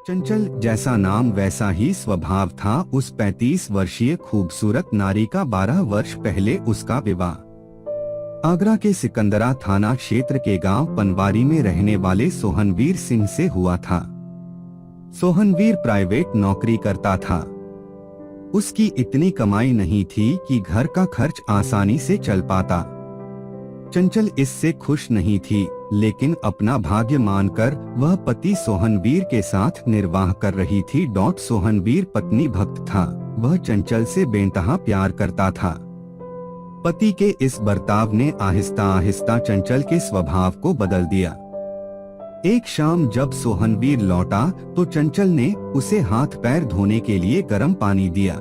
चंचल जैसा नाम वैसा ही स्वभाव था। उस 35 वर्षीय खूबसूरत नारी का 12 वर्ष पहले उसका विवाह आगरा के सिकंदरा थाना क्षेत्र के गांव पनवारी में रहने वाले सोहनवीर सिंह से हुआ था। सोहनवीर प्राइवेट नौकरी करता था। उसकी इतनी कमाई नहीं थी कि घर का खर्च आसानी से चल पाता। चंचल इससे खुश नहीं थी, लेकिन अपना भाग्य मानकर वह पति सोहनवीर के साथ निर्वाह कर रही थी। सोहनवीर पत्नी भक्त था। वह चंचल से बेइंतहा प्यार करता था। पति के इस बर्ताव ने आहिस्ता आहिस्ता चंचल के स्वभाव को बदल दिया। एक शाम जब सोहनवीर लौटा तो चंचल ने उसे हाथ पैर धोने के लिए गर्म पानी दिया।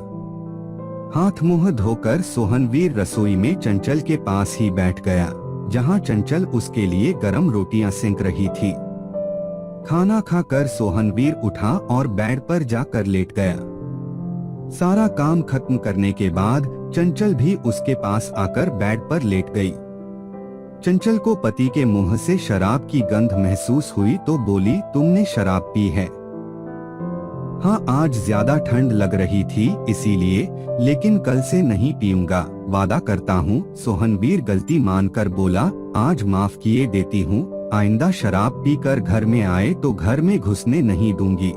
हाथ मुंह धोकर सोहनवीर रसोई में चंचल के पास ही बैठ गया, जहां चंचल उसके लिए गर्म रोटियां सेंक रही थी। खाना खाकर सोहनवीर उठा और बेड पर जाकर लेट गया। सारा काम खत्म करने के बाद चंचल भी उसके पास आकर बेड पर लेट गई। चंचल को पति के मुंह से शराब की गंध महसूस हुई तो बोली, तुमने शराब पी है? हाँ, आज ज्यादा ठंड लग रही थी इसीलिए, लेकिन कल से नहीं पीऊंगा, वादा करता हूँ। सोहनवीर गलती मानकर बोला, आज माफ किए देती हूँ, आइंदा शराब पीकर घर में आए तो घर में घुसने नहीं दूंगी।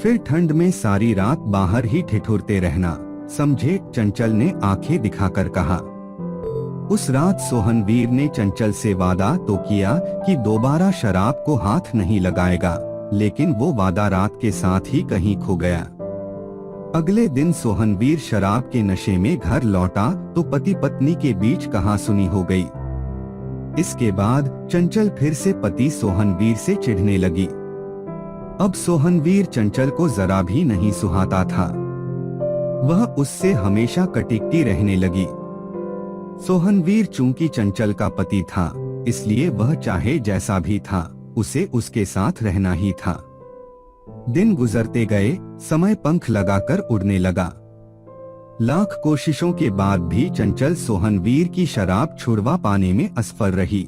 फिर ठंड में सारी रात बाहर ही ठिठुरते रहना, समझे? चंचल ने आंखें दिखाकर कहा। उस रात सोहनवीर ने चंचल से वादा तो किया कि दोबारा शराब को हाथ नहीं लगाएगा, लेकिन वो वादा रात के साथ ही कहीं खो गया। अगले दिन सोहनवीर शराब के नशे में घर लौटा तो पति पत्नी के बीच कहासुनी हो गई। इसके बाद चंचल फिर से पति सोहनवीर से चिढ़ने लगी। अब सोहनवीर चंचल को जरा भी नहीं सुहाता था। वह उससे हमेशा कटिकती रहने लगी। सोहनवीर चूंकि चंचल का पति था, इसलिए वह चाहे जैसा भी था उसे उसके साथ रहना ही था। दिन गुजरते गए, समय पंख लगाकर उड़ने लगा। लाख कोशिशों के बाद भी चंचल सोहनवीर की शराब छुड़वा पाने में असफल रही।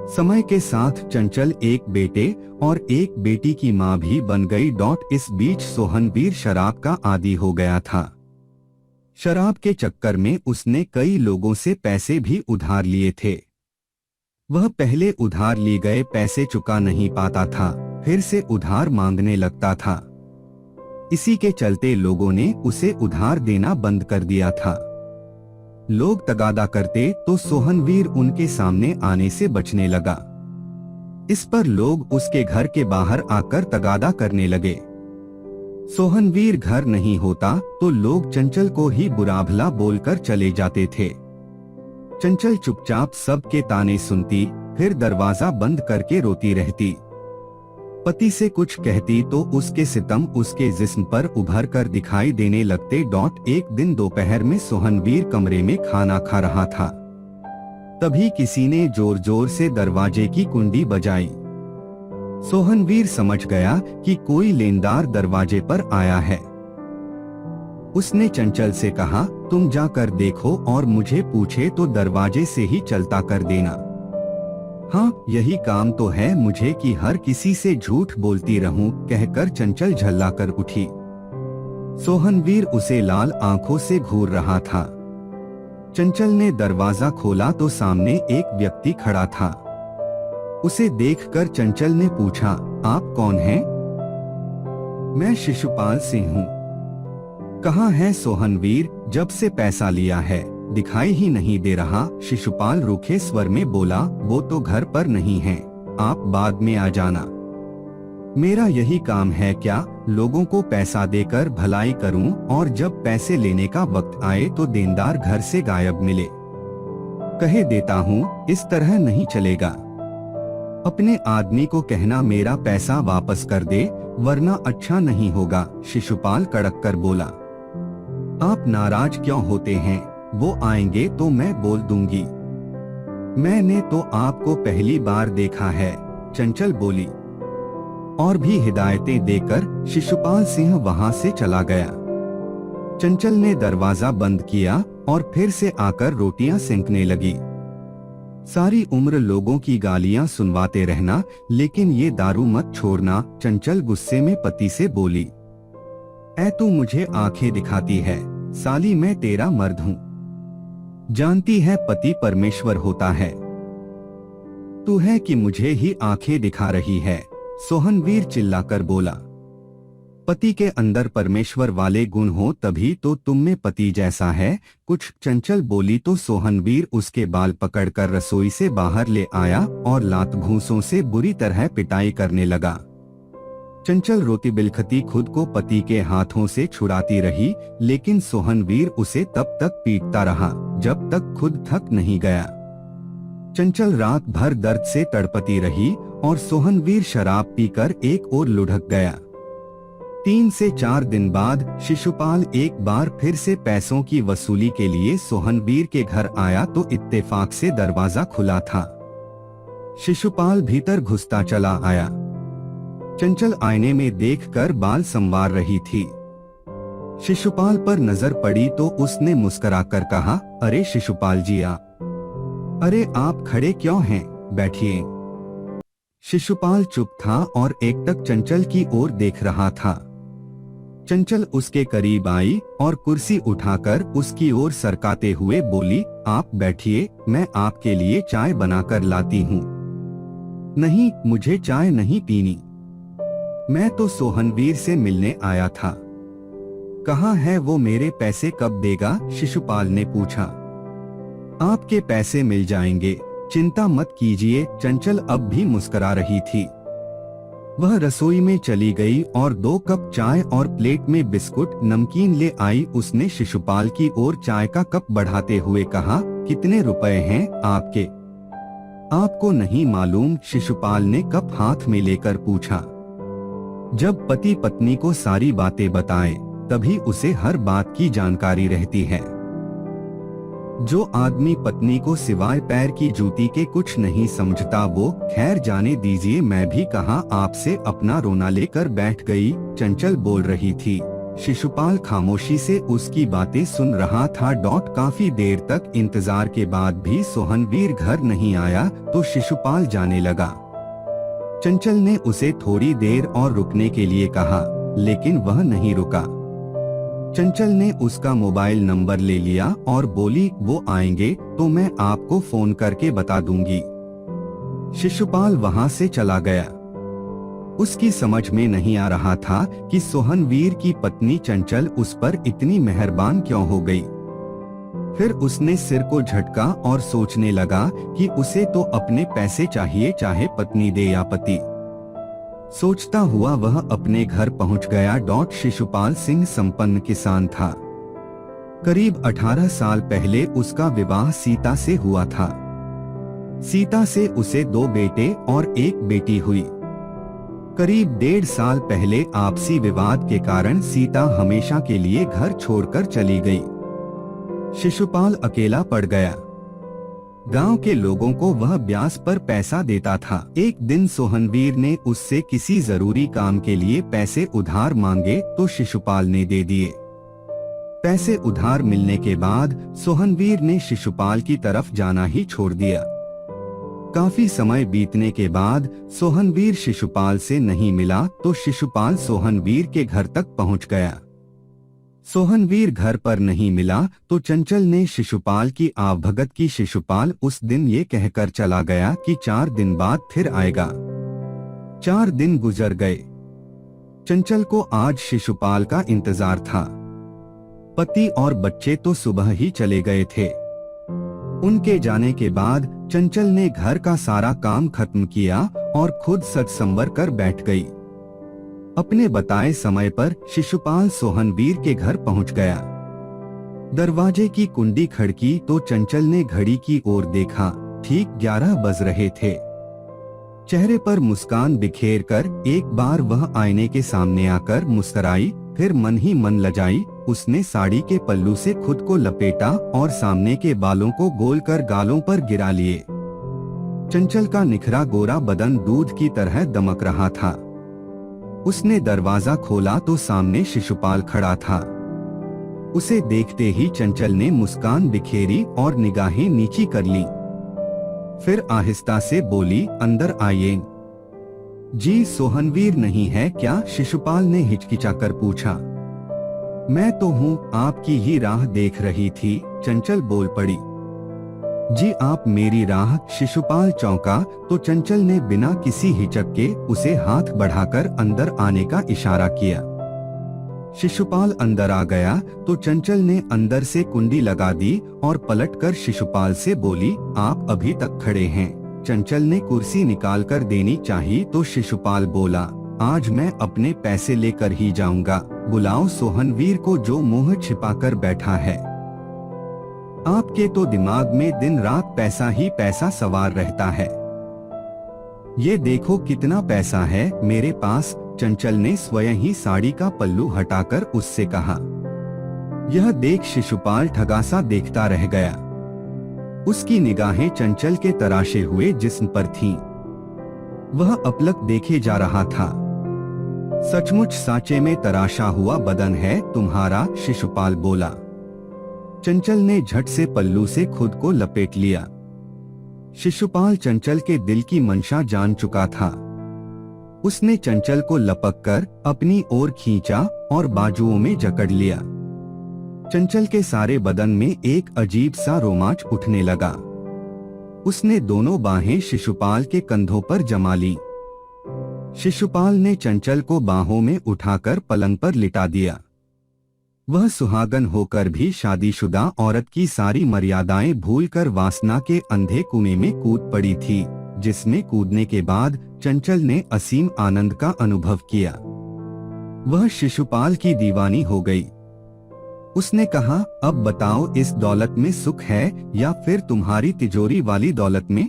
समय के साथ चंचल एक बेटे और एक बेटी की मां भी बन गई। इस बीच सोहनवीर शराब का आदी हो गया था। शराब के चक्कर में उसने कई लोगों से पैसे भी उधार लिए थे। वह पहले उधार लिए गए पैसे चुका नहीं पाता था, फिर से उधार मांगने लगता था। इसी के चलते लोगों ने उसे उधार देना बंद कर दिया था। लोग तगादा करते तो सोहनवीर उनके सामने आने से बचने लगा। इस पर लोग उसके घर के बाहर आकर तगादा करने लगे। सोहनवीर घर नहीं होता तो लोग चंचल को ही बुरा भला बोलकर चले जाते थे। चंचल चुपचाप सबके ताने सुनती, फिर दरवाजा बंद करके रोती रहती। पति से कुछ कहती तो उसके सितम उसके जिस्म पर उभर कर दिखाई देने लगते। एक दिन दोपहर में सोहनवीर कमरे में खाना खा रहा था। तभी किसी ने जोर जोर से दरवाजे की कुंडी बजाई। सोहनवीर समझ गया कि कोई लेनदार दरवाजे पर आया है। उसने चंचल से कहा, तुम जाकर देखो और मुझे पूछे तो दरवाजे से ही चलता कर देना। हाँ, यही काम तो है मुझे कि हर किसी से झूठ बोलती रहूं, कहकर चंचल झल्ला कर उठी। सोहनवीर उसे लाल आंखों से घूर रहा था। चंचल ने दरवाजा खोला तो सामने एक व्यक्ति खड़ा था। उसे देखकर चंचल ने पूछा, आप कौन हैं? मैं शिशुपाल सिंह हूँ। कहाँ है सोहनवीर? जब से पैसा लिया है दिखाई ही नहीं दे रहा। शिशुपाल रूखे स्वर में बोला, वो तो घर पर नहीं है, आप बाद में आ जाना। मेरा यही काम है क्या, लोगों को पैसा देकर भलाई करूं और जब पैसे लेने का वक्त आए तो देनदार घर से गायब मिले। कहे देता हूँ, इस तरह नहीं चलेगा। अपने आदमी को कहना मेरा पैसा वापस कर दे, वरना अच्छा नहीं होगा। शिशुपाल कड़क कर बोला। आप नाराज क्यों होते हैं? वो आएंगे तो मैं बोल दूंगी। मैंने तो आपको पहली बार देखा है, चंचल बोली। और भी हिदायतें देकर शिशुपाल सिंह वहां से चला गया। चंचल ने दरवाजा बंद किया और फिर से आकर रोटियां सेंकने लगी। सारी उम्र लोगों की गालियां सुनवाते रहना, लेकिन ये दारू मत छोड़ना। चंचल गुस्से में पति से बोली, ऐ तू मुझे आंखें दिखाती है, साली मैं तेरा मर्द हूँ। जानती है पति परमेश्वर होता है, तू है कि मुझे ही आंखें दिखा रही है। सोहनवीर चिल्लाकर बोला, पति के अंदर परमेश्वर वाले गुण हो तभी तो तुम में पति जैसा है कुछ। चंचल बोली तो सोहनवीर उसके बाल पकड़कर रसोई से बाहर ले आया और लात घूंसों से बुरी तरह पिटाई करने लगा। चंचल रोती बिलखती खुद को पति के हाथों से छुड़ाती रही, लेकिन सोहनवीर उसे तब तक पीटता रहा जब तक खुद थक नहीं गया। चंचल रात भर दर्द से तड़पती रही और सोहनवीर शराब पीकर एक ओर लुढ़क गया। 3 से 4 दिन बाद शिशुपाल एक बार फिर से पैसों की वसूली के लिए सोहनवीर के घर आया तो इत्तेफाक से दरवाजा खुला था। शिशुपाल भीतर घुसता चला आया। चंचल आईने में देखकर बाल संवार रही थी। शिशुपाल पर नजर पड़ी तो उसने मुस्कुराकर कहा, अरे शिशुपाल जी आप। अरे आप खड़े क्यों हैं, बैठिए। शिशुपाल चुप था और एकटक चंचल की ओर देख रहा था। चंचल उसके करीब आई और कुर्सी उठाकर उसकी ओर सरकाते हुए बोली, आप बैठिए, मैं आपके लिए चाय बनाकर लाती हूँ। नहीं, मुझे चाय नहीं पीनी, मैं तो सोहनवीर से मिलने आया था। कहाँ है वो, मेरे पैसे कब देगा? शिशुपाल ने पूछा। आपके पैसे मिल जाएंगे, चिंता मत कीजिए। चंचल अब भी मुस्कुरा रही थी। वह रसोई में चली गई और 2 कप चाय और प्लेट में बिस्कुट नमकीन ले आई। उसने शिशुपाल की ओर चाय का कप बढ़ाते हुए कहा, कितने रुपए हैं आपके? आपको नहीं मालूम? शिशुपाल ने कप हाथ में लेकर पूछा। जब पति पत्नी को सारी बातें बताएं, तभी उसे हर बात की जानकारी रहती है। जो आदमी पत्नी को सिवाय पैर की जूती के कुछ नहीं समझता वो, खैर जाने दीजिए। मैं भी कहा आपसे, अपना रोना लेकर बैठ गई। चंचल बोल रही थी। शिशुपाल खामोशी से उसकी बातें सुन रहा था। काफी देर तक इंतजार के बाद भी सोहनवीर घर नहीं आया तो शिशुपाल जाने लगा। चंचल ने उसे थोड़ी देर और रुकने के लिए कहा, लेकिन वह नहीं रुका। चंचल ने उसका मोबाइल नंबर ले लिया और बोली, वो आएंगे तो मैं आपको फोन करके बता दूंगी। शिशुपाल वहां से चला गया। उसकी समझ में नहीं आ रहा था कि सोहनवीर की पत्नी चंचल उस पर इतनी मेहरबान क्यों हो गई। फिर उसने सिर को झटका और सोचने लगा कि उसे तो अपने पैसे चाहिए, चाहे पत्नी दे या पति। सोचता हुआ वह अपने घर पहुंच गया। शिशुपाल सिंह संपन्न किसान था। करीब 18 साल पहले उसका विवाह सीता से हुआ था। सीता से उसे 2 बेटे और 1 बेटी हुई। करीब 1.5 साल पहले आपसी विवाद के कारण सीता हमेशा के लिए घर छोड़कर चली गई। शिशुपाल अकेला पड़ गया। गांव के लोगों को वह ब्याज पर पैसा देता था। एक दिन सोहनवीर ने उससे किसी जरूरी काम के लिए पैसे उधार मांगे तो शिशुपाल ने दे दिए। पैसे उधार मिलने के बाद सोहनवीर ने शिशुपाल की तरफ जाना ही छोड़ दिया। काफी समय बीतने के बाद सोहनवीर शिशुपाल से नहीं मिला तो शिशुपाल सोहनवीर के घर तक पहुंच गया। सोहनवीर घर पर नहीं मिला तो चंचल ने शिशुपाल की आवभगत की। शिशुपाल उस दिन ये कहकर चला गया कि 4 दिन बाद फिर आएगा। 4 दिन गुजर गए। चंचल को आज शिशुपाल का इंतजार था। पति और बच्चे तो सुबह ही चले गए थे। उनके जाने के बाद चंचल ने घर का सारा काम खत्म किया और खुद सज संवर कर बैठ गई। अपने बताए समय पर शिशुपाल सोहनवीर के घर पहुंच गया। दरवाजे की कुंडी खड़की तो चंचल ने घड़ी की ओर देखा। ठीक 11 बज रहे थे। चेहरे पर मुस्कान बिखेर कर एक बार वह आईने के सामने आकर मुस्कुराई, फिर मन ही मन लजाई। उसने साड़ी के पल्लू से खुद को लपेटा और सामने के बालों को गोल कर गालों पर गिरा लिए। चंचल का निखरा गोरा बदन दूध की तरह दमक रहा था। उसने दरवाजा खोला तो सामने शिशुपाल खड़ा था। उसे देखते ही चंचल ने मुस्कान बिखेरी और निगाहें नीची कर ली। फिर आहिस्ता से बोली, अंदर आइए। जी सोहनवीर नहीं है क्या? शिशुपाल ने हिचकिचाकर पूछा। मैं तो हूँ, आपकी ही राह देख रही थी, चंचल बोल पड़ी। जी आप मेरी राह? शिशुपाल चौंका तो चंचल ने बिना किसी हिचक के उसे हाथ बढ़ाकर अंदर आने का इशारा किया। शिशुपाल अंदर आ गया तो चंचल ने अंदर से कुंडी लगा दी और पलटकर शिशुपाल से बोली, आप अभी तक खड़े हैं? चंचल ने कुर्सी निकालकर देनी चाहिए तो शिशुपाल बोला, आज मैं अपने पैसे लेकर ही जाऊंगा। बुलाओ सोहनवीर को जो मुंह छिपाकर बैठा है। आपके तो दिमाग में दिन रात पैसा ही पैसा सवार रहता है। ये देखो कितना पैसा है मेरे पास। चंचल ने स्वयं ही साड़ी का पल्लू हटाकर उससे कहा। यह देख शिशुपाल ठगासा देखता रह गया। उसकी निगाहें चंचल के तराशे हुए जिस्म पर थीं। वह अपलक देखे जा रहा था। सचमुच सांचे में तराशा हुआ बदन है तुम्हारा, शिशुपाल बोला। चंचल ने झट से पल्लू से खुद को लपेट लिया। शिशुपाल चंचल के दिल की मंशा जान चुका था। उसने चंचल को लपककर अपनी ओर खींचा और बाजुओं में जकड़ लिया। चंचल के सारे बदन में एक अजीब सा रोमांच उठने लगा। उसने दोनों बाहें शिशुपाल के कंधों पर जमा ली। शिशुपाल ने चंचल को बाहों में उठाकर पलंग पर लिटा दिया। वह सुहागन होकर भी शादीशुदा औरत की सारी मर्यादाएं भूलकर वासना के अंधे कुएं में कूद पड़ी थी, जिसमें कूदने के बाद चंचल ने असीम आनंद का अनुभव किया। वह शिशुपाल की दीवानी हो गई। उसने कहा, अब बताओ इस दौलत में सुख है या फिर तुम्हारी तिजोरी वाली दौलत में?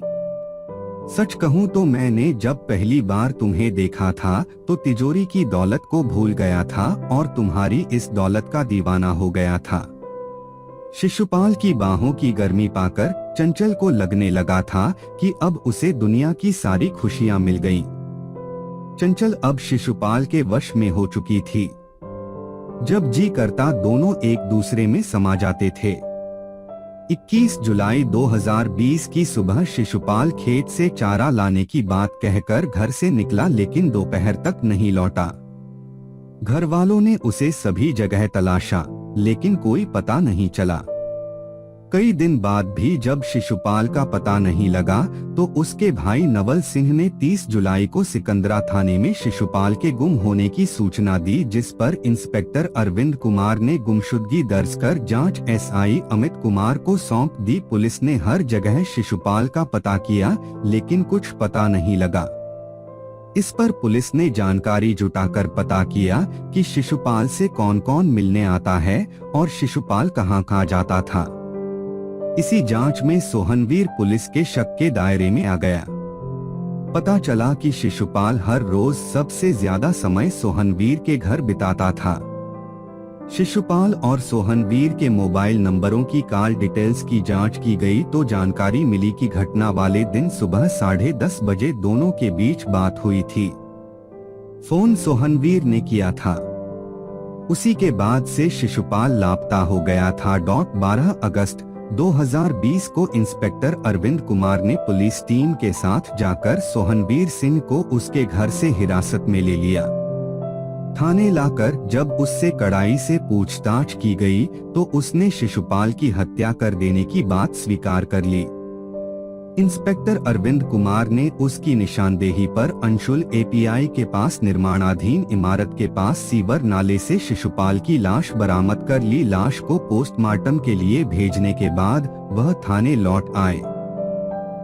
सच कहूँ तो मैंने जब पहली बार तुम्हें देखा था तो तिजोरी की दौलत को भूल गया था और तुम्हारी इस दौलत का दीवाना हो गया था। शिशुपाल की बाहों की गर्मी पाकर चंचल को लगने लगा था कि अब उसे दुनिया की सारी खुशियां मिल गईं। चंचल अब शिशुपाल के वश में हो चुकी थी। जब जी करता दोनों एक दूसरे में समा जाते थे। 21 जुलाई 2020 की सुबह शिशुपाल खेत से चारा लाने की बात कहकर घर से निकला, लेकिन दोपहर तक नहीं लौटा। घर वालों ने उसे सभी जगह तलाशा, लेकिन कोई पता नहीं चला। कई दिन बाद भी जब शिशुपाल का पता नहीं लगा तो उसके भाई नवल सिंह ने 30 जुलाई को सिकंदरा थाने में शिशुपाल के गुम होने की सूचना दी, जिस पर इंस्पेक्टर अरविंद कुमार ने गुमशुदगी दर्ज कर जांच एसआई अमित कुमार को सौंप दी। पुलिस ने हर जगह शिशुपाल का पता किया, लेकिन कुछ पता नहीं लगा। इस पर पुलिस ने जानकारी जुटाकर पता किया कि शिशुपाल से कौन कौन मिलने आता है और शिशुपाल कहां जाता था। इसी जांच में सोहनवीर पुलिस के शक के दायरे में आ गया। पता चला कि शिशुपाल हर रोज सबसे ज्यादा समय सोहनवीर के घर बिताता था। शिशुपाल और सोहनवीर के मोबाइल नंबरों की कॉल डिटेल्स की जांच की गई तो जानकारी मिली कि घटना वाले दिन सुबह 10:30 बजे दोनों के बीच बात हुई थी। फोन सोहनवीर ने किया था। उसी के बाद से शिशुपाल लापता हो गया था। 12 अगस्त 2020 को इंस्पेक्टर अरविंद कुमार ने पुलिस टीम के साथ जाकर सोहनवीर सिंह को उसके घर से हिरासत में ले लिया। थाने लाकर जब उससे कड़ाई से पूछताछ की गई तो उसने शिशुपाल की हत्या कर देने की बात स्वीकार कर ली। इंस्पेक्टर अरविंद कुमार ने उसकी निशानदेही पर अंशुल एपीआई के पास निर्माणाधीन इमारत के पास सीवर नाले से शिशुपाल की लाश बरामद कर ली। लाश को पोस्टमार्टम के लिए भेजने के बाद वह थाने लौट आए।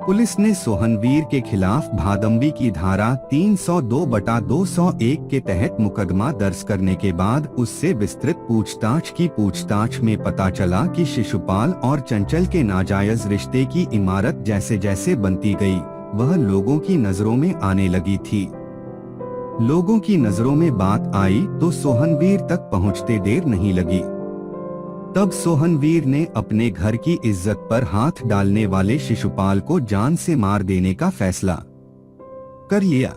पुलिस ने सोहनवीर के खिलाफ भादंबी की धारा 302/201 के तहत मुकदमा दर्ज करने के बाद उससे विस्तृत पूछताछ की। पूछताछ में पता चला कि शिशुपाल और चंचल के नाजायज रिश्ते की इमारत जैसे जैसे बनती गई, वह लोगों की नजरों में आने लगी थी। लोगों की नजरों में बात आई तो सोहनवीर तक पहुंचते देर नहीं लगी। तब सोहनवीर ने अपने घर की इज्जत पर हाथ डालने वाले शिशुपाल को जान से मार देने का फैसला कर लिया।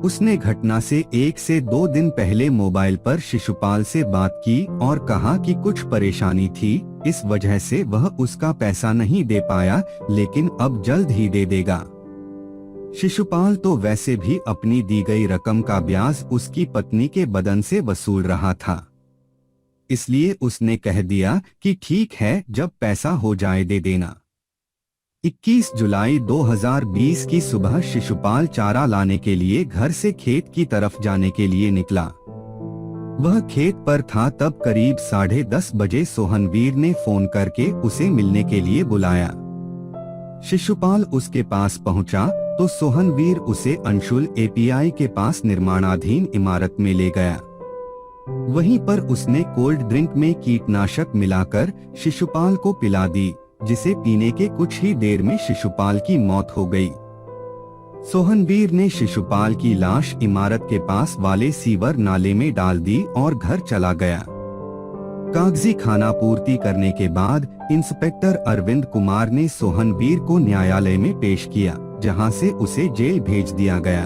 उसने घटना से 1 से 2 दिन पहले मोबाइल पर शिशुपाल से बात की और कहा कि कुछ परेशानी थी, इस वजह से वह उसका पैसा नहीं दे पाया, लेकिन अब जल्द ही दे देगा। शिशुपाल तो वैसे भी अपनी दी गई रकम का ब्याज उसकी पत्नी के बदन से वसूल रहा था, इसलिए उसने कह दिया कि ठीक है, जब पैसा हो जाए दे देना। 21 जुलाई 2020 की सुबह शिशुपाल चारा लाने के लिए घर से खेत की तरफ जाने के लिए निकला। वह खेत पर था तब करीब 10:30 बजे सोहनवीर ने फोन करके उसे मिलने के लिए बुलाया। शिशुपाल उसके पास पहुंचा तो सोहनवीर उसे अंशुल एपीआई के पास निर्माणाधीन इमारत में ले गया। वहीं पर उसने कोल्ड ड्रिंक में कीटनाशक मिलाकर शिशुपाल को पिला दी, जिसे पीने के कुछ ही देर में शिशुपाल की मौत हो गई। सोहनवीर ने शिशुपाल की लाश इमारत के पास वाले सीवर नाले में डाल दी और घर चला गया। कागजी खानापूर्ति करने के बाद इंस्पेक्टर अरविंद कुमार ने सोहनवीर को न्यायालय में पेश किया, जहां से उसे जेल भेज दिया गया।